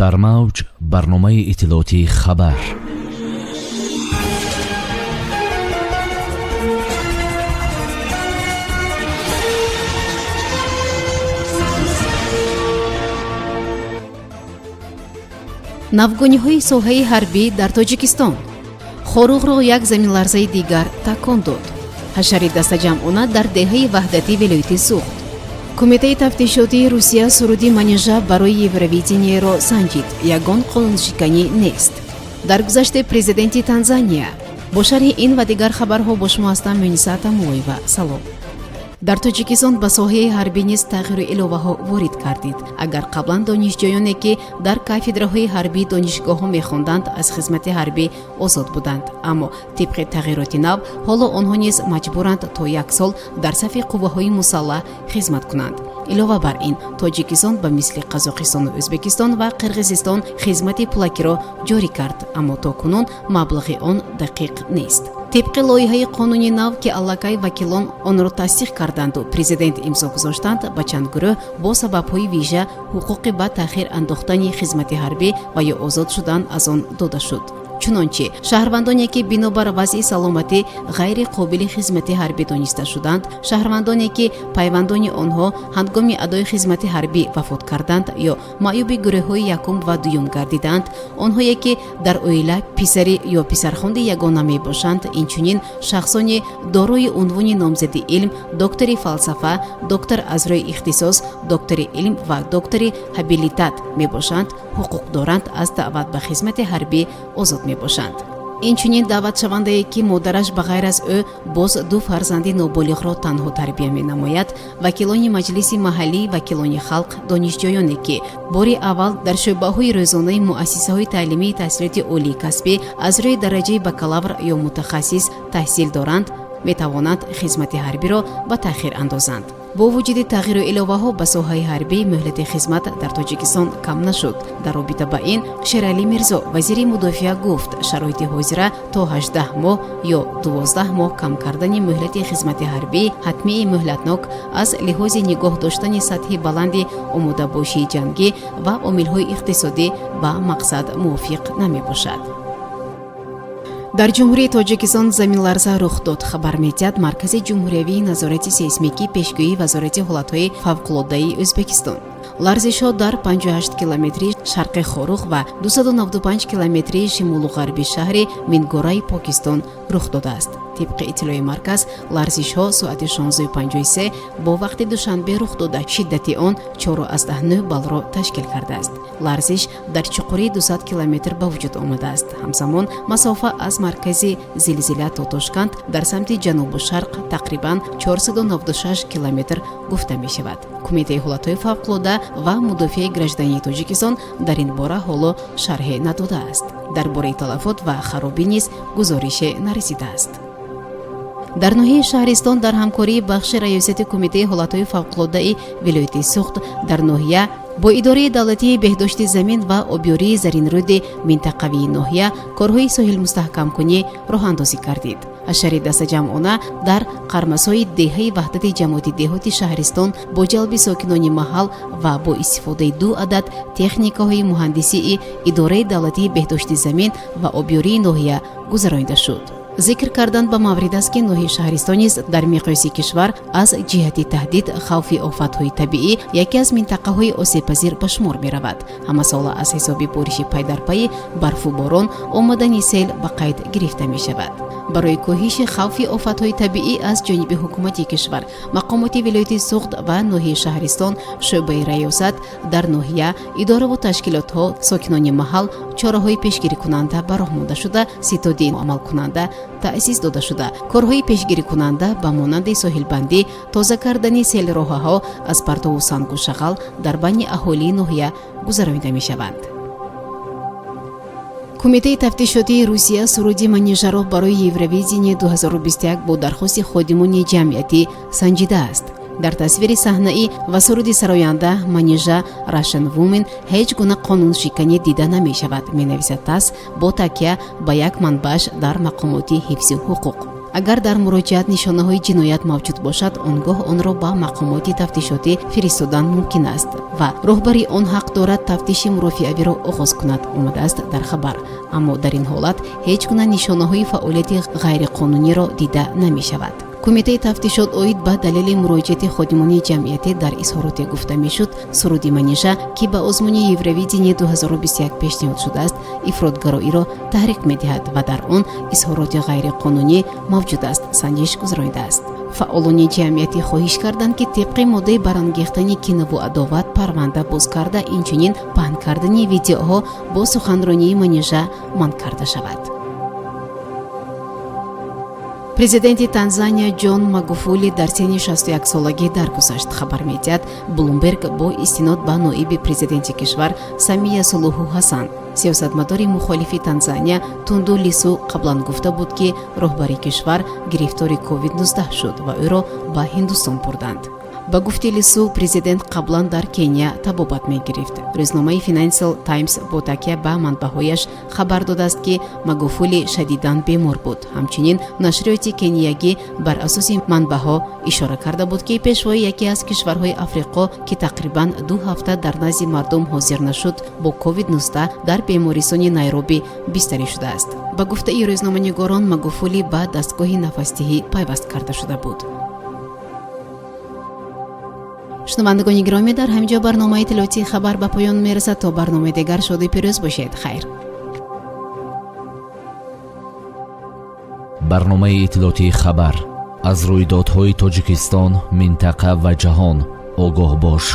дар мавҷ барномаи иттилоотии хабар. навгониҳои соҳаи ҳарбӣ дар Тоҷикистон. хоруғро як заминларзаи дигар такон дод. ҳашари дастаҷамъона дар деҳаи ваҳдати вилояти Суғд. кумитаи тафтишотии Русия суруди манежа барои Евровидениеро санҷид. ягон қонуншиканӣ нест. даргузашти президенти Танзания. бо шарҳи ин ва дигар хабарҳо бо шумо ҳастам Мюниса Атамоева. салом. дар Тоҷикистон ба соҳаи ҳарбӣ низ тағйиру иловаҳо ворид гардид. агар қаблан донишҷӯёне ки дар кафедраҳои ҳарбӣ донишгоҳҳо мехонданд аз хизмати ҳарбӣ озод буданд, аммо тибқи тағйироти нав ҳоло онҳо низ маҷбуранд то 1 сол дар сафи қувваҳои мусаллаҳ хизмат кунанд. илова бар ин, Тоҷикистон ба мисли Қазоқистону Ӯзбекистон ва Қирғизистон хизмати пулакиро ҷорӣ кард, аммо то кунун маблағи он дақиқ нест. тибқи лоиҳаи қонуни нав ки аллакай вакилон онро тасдиқ карданду президент имзо гузоштанд, ба чанд гурӯҳ бо сабабҳои вижа ҳуқуқи ба таъхир андохтани хизмати ҳарбӣ ва ё озод шудан аз он дода шуд. чунончи шаҳрвандоне ки бинобар вазъи саломатӣ ғайри қобили хизмати ҳарбӣ дониста шуданд, шаҳрвандоне ки пайвандони онҳо ҳангоми адои хизмати ҳарбӣ вафот карданд ё маъюби гурӯҳҳои якум ва дуюм гардиданд, онҳое ки дар оила писари ё писархонди ягона мебошанд, инчунин шахсони дорои унвони номзади илм, доктори фалсафа, доктор аз рӯи ихтисос, доктори илм ва доктори ҳабилитат мебошанд, ҳуқуқ доранд аз даъват ба хизмати ҳарбӣ озод мебошанд. инчунин даъватшавандае ки модараш ба ғайр аз ӯ боз 2 фарзанди ноболиғро танҳо тарбия менамояд, вакилони маҷлиси маҳаллӣ, вакилони халқ, донишҷӯёне ки бори аввал дар шӯъбаҳои рӯзонаи муассисаҳои таълимии таҳсилоти олии касбӣ аз рӯи дараҷаи бакалавр ё мутахассис таҳсил доранд, метавонанд хизмати ҳарбиро ба таъхир андозанд. бо вуҷуди тағйиру иловаҳо ба соҳаи ҳарбӣ муҳлати хизмат дар Тоҷикистон кам нашуд. дар робита ба ин Шералӣ Мирзо, вазири мудофиа, гуфт шароити ҳозира то 18 моҳ ё 12 моҳ кам кардани муҳлати хизмати ҳарбӣ ҳатмии муҳлатнок аз лиҳози нигоҳ доштани сатҳи баланди омодабошии ҷангӣ ва омилҳои иқтисодӣ ба мақсад мувофиқ намебошад. дар ҷумҳурии Тоҷикистон заминларза рух дод. хабар медиҳад Маркази ҷумҳуриявии назорати сейсмикӣ пешгӯии вазорати ҳолатҳои фавқулоддаи Ӯзбекистон. ларзишҳо дар 58 километри шарқи Хоруғ ва 295 километри шимолу ғарби шаҳри Мингораи Покистон рух додааст. тибқи иттилои марказ, ларзишҳо соати 16:53 бо вақти душанбе рух дода, шиддати он 4,9 баллро ташкил кардааст. ларзиш дар чуқури 200 километр ба вуҷуд омадааст. ҳамзамон масофа аз маркази зилзила то Тошканд дар самти ҷанубу шарқ тақрибан 496 километр гуфта мешавад. кумитаи ҳолатҳои фавқулода ва мудофиаи граждании Тоҷикистон дар ин бора ҳоло шарҳе надодааст. дар бораи талафот ва харобӣ низ гузорише нарасидааст. дар ноҳияи Шаҳристон дар ҳамкории бахши раёсати кумитаи ҳолатҳои фавқулоддаи вилояти Суғд дар ноҳия бо идораи давлатии беҳдошти замин ва обёрии Заринруди минтақавии ноҳия корҳои соҳилмустаҳкамкунӣ роҳандозӣ гардид. ҳашари дастаҷамъона дар қармасҳои деҳаи ваҳдати ҷамоати деҳоти Шаҳристон бо ҷалби сокинони маҳал ва бо истифодаи 2 адад техникаҳои муҳандисии идораи давлатии беҳдошти замин ва обёрии ноҳия гузаронида шуд. зикр кардан ба маврид аст ки ноҳияи Шаҳристон низ дар миқёси кишвар аз ҷиҳати таҳдид хавфи офатҳои табиӣ яке аз минтақаҳои осебпазир ба шумор меравад. ҳамасола аз ҳисоби бориши пайдарпайи барфу борон омадани сел ба қайд гирифта мешавад. барои коҳиши хавфи офатҳои табиӣ аз ҷониби ҳукумати кишвар, мақомоти вилояти Суғд ва ноҳияи Шаҳристон, шӯъбаи раёсат дар ноҳия, идораву ташкилотҳо, сокинони маҳал чораҳои пешгирикунанда ба роҳ монда шуда, ситоди амалкунанда таъсис дода шуда, корҳои пешгирикунанда ба монанди соҳилбандӣ, тоза кардани селроҳаҳо аз партову сангу шағал дар байни аҳолии ноҳия гузаронида мешаванд. кумитаи тафтишотии Русия суруди манежаро барои Евровидение 2021 бо дархости ходимони ҷамъиятӣ санҷидааст. дар тасвири саҳнаӣ ва суруди сароянда манежа Russian Women ҳеҷ гуна қонуншиканӣ дида намешавад, менависад ТАСС бо такя ба як манбаъш дар мақомоти ҳифзи ҳуқуқ. агар дар муроҷиат нишонаҳои ҷиноят мавҷуд бошад, он гоҳ онро ба мақомоти тафтишотӣ фиристодан мумкин аст ва роҳбари он ҳақ дорад тафтиши мурофиавиро оғоз кунад, омадааст дар хабар. аммо дар ин ҳолат ҳеҷ гуна нишонаҳои фаъолияти ғайриқонуниро дида намешавад. кумитаи тафтишот оид ба далели муроҷиати ходимони ҷамъиятӣ дар изҳороте гуфта мешуд, суруди манижа, ки ба озмуни Евровидение 2021 пешниҳод шудааст, ифротгароиро таҳриқ медиҳад ва дар он изҳороти ғайриқонунӣ мавҷуд аст, санҷиш гузаронидааст. фаъолони ҷамъиятӣ хоҳиш карданд, ки тибқи моддаи барангехтани кинову адоват парванда боз карда, инчунин паҳн кардани видеоҳо бо суханронии манижа манъ карда шавад. президенти Танзания Ҷон Магуфули дар синни 61 солагӣ даргузашт, хабар медиҳад Блумберг бо истинод ба ноиби президенти кишвар Самия Сулуҳу Ҳасан. сиёсатмадори мухолифи Танзания Тунду Лису қаблан гуфта буд, ки роҳбари кишвар гирифтори COVID-19 шуд ва ӯро ба Ҳиндустон бурданд. ба гуфти Лису, президент қаблан дар Кения табобат мегирифт. рӯзномаи Financial Times бо такя ба манбаъҳояш хабар додааст, ки Магуфули шадидан бемор буд. ҳамчунин нашриёти кениягӣ бар асоси манбаъҳо ишора карда буд, ки пешвои яке аз кишварҳои Африқо, ки тақрибан 2 ҳафта дар назди мардум ҳозир нашуд, бо COVID-19 дар бемористони Найроби бистарӣ шудааст. ба гуфтаи рӯзноманигорон, Магуфули ба дастгоҳи нафастиҳӣ пайваст карда шуда буд. шунавандагони гиромӣ, дар ҳамин ҷо барномаи иттилоотии хабар ба поён мерасад. То барномаи дигар шоду пирӯз бошед. хайр. барномаи иттилоотии хабар аз рӯйдодҳои Тоҷикистон, минтақа ва ҷаҳон огоҳ бош.